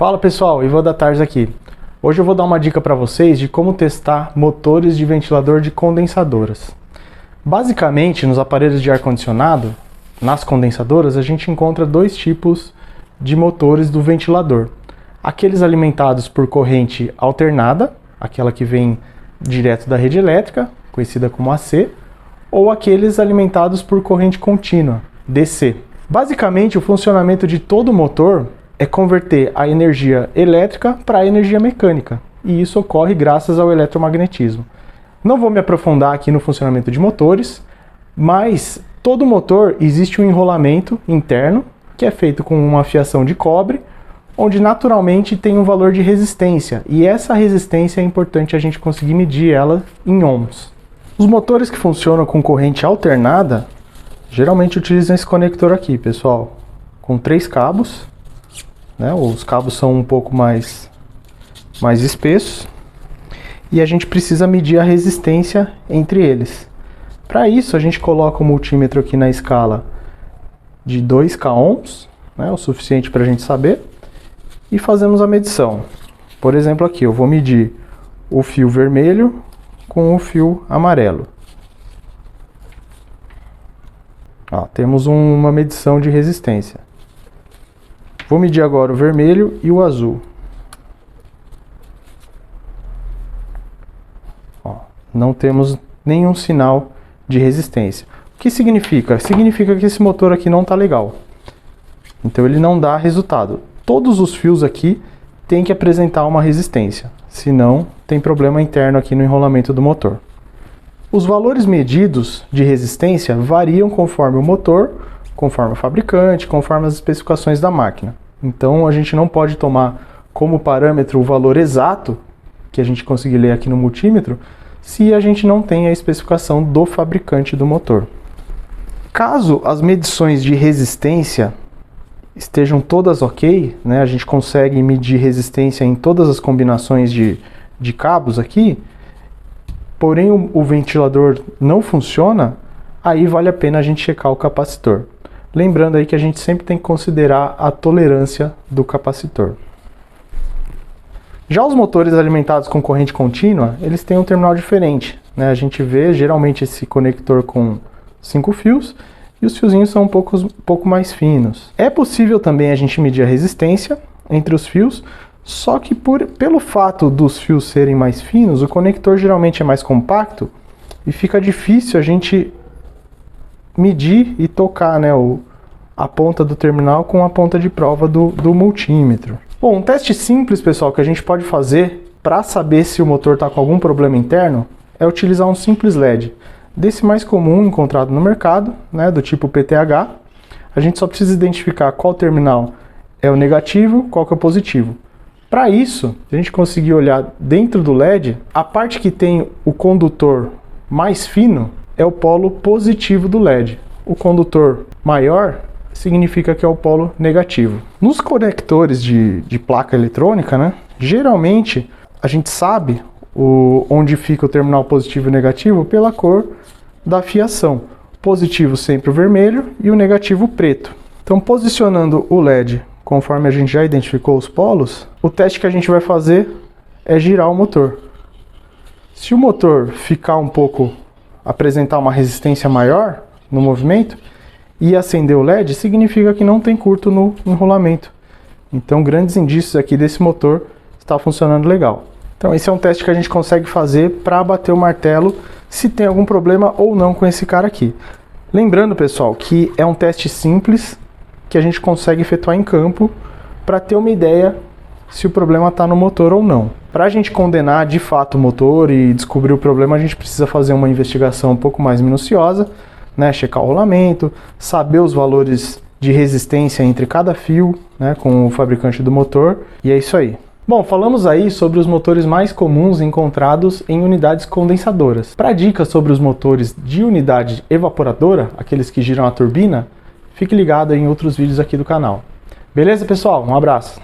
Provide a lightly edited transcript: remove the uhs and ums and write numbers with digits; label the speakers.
Speaker 1: Fala pessoal, Ivan da Tars aqui. Hoje eu vou dar uma dica para vocês de como testar motores de ventilador de condensadoras. Basicamente, nos aparelhos de ar-condicionado, nas condensadoras, a gente encontra dois tipos de motores do ventilador. Aqueles alimentados por corrente alternada, aquela que vem direto da rede elétrica, conhecida como AC, ou aqueles alimentados por corrente contínua, DC. Basicamente, o funcionamento de todo motor é converter a energia elétrica para a energia mecânica, e isso ocorre graças ao eletromagnetismo. Não vou me aprofundar aqui no funcionamento de motores, mas todo motor existe um enrolamento interno, que é feito com uma fiação de cobre, onde naturalmente tem um valor de resistência, e essa resistência é importante a gente conseguir medir ela em ohms. Os motores que funcionam com corrente alternada, geralmente utilizam esse conector aqui, pessoal, com 3 cabos. Os cabos são um pouco mais espessos e a gente precisa medir a resistência entre eles. Para isso, a gente coloca o multímetro aqui na escala de 2K ohms, o suficiente para a gente saber, e fazemos a medição. Por exemplo, aqui eu vou medir o fio vermelho com o fio amarelo. Temos uma medição de resistência. Vou medir agora o vermelho e o azul. Não temos nenhum sinal de resistência. O que significa? Significa que esse motor aqui não está legal. Então ele não dá resultado. Todos os fios aqui têm que apresentar uma resistência, senão tem problema interno aqui no enrolamento do motor. Os valores medidos de resistência variam conforme o motor, conforme o fabricante, conforme as especificações da máquina. Então a gente não pode tomar como parâmetro o valor exato, que a gente conseguir ler aqui no multímetro, se a gente não tem a especificação do fabricante do motor. Caso as medições de resistência estejam todas ok, a gente consegue medir resistência em todas as combinações de cabos aqui, porém o ventilador não funciona, aí vale a pena a gente checar o capacitor. Lembrando aí que a gente sempre tem que considerar a tolerância do capacitor. Já os motores alimentados com corrente contínua, eles têm um terminal diferente. A gente vê geralmente esse conector com 5 fios e os fiozinhos são um pouco mais finos. É possível também a gente medir a resistência entre os fios, só que pelo fato dos fios serem mais finos, o conector geralmente é mais compacto e fica difícil a gente medir e tocar a ponta do terminal com a ponta de prova do multímetro. Bom, um teste simples, pessoal, que a gente pode fazer para saber se o motor está com algum problema interno é utilizar um simples LED. Desse mais comum encontrado no mercado, do tipo PTH. A gente só precisa identificar qual terminal é o negativo, qual que é o positivo. Para isso, a gente conseguir olhar dentro do LED, a parte que tem o condutor mais fino é o polo positivo do LED. O condutor maior significa que é o polo negativo. Nos conectores de placa eletrônica, geralmente a gente sabe onde fica o terminal positivo e negativo pela cor da fiação. Positivo sempre o vermelho e o negativo preto. Então, posicionando o LED conforme a gente já identificou os polos, o teste que a gente vai fazer é girar o motor. Se o motor ficar apresentar uma resistência maior no movimento e acender o LED, significa que não tem curto no enrolamento. Então, grandes indícios aqui desse motor está funcionando legal. Então, esse é um teste que a gente consegue fazer para bater o martelo se tem algum problema ou não com esse cara aqui. Lembrando, pessoal, que é um teste simples que a gente consegue efetuar em campo para ter uma ideia se o problema está no motor ou não. Para a gente condenar de fato o motor e descobrir o problema, a gente precisa fazer uma investigação um pouco mais minuciosa, checar o rolamento, saber os valores de resistência entre cada fio, com o fabricante do motor, e é isso aí. Bom, falamos aí sobre os motores mais comuns encontrados em unidades condensadoras. Para dicas sobre os motores de unidade evaporadora, aqueles que giram a turbina, fique ligado em outros vídeos aqui do canal. Beleza, pessoal? Um abraço!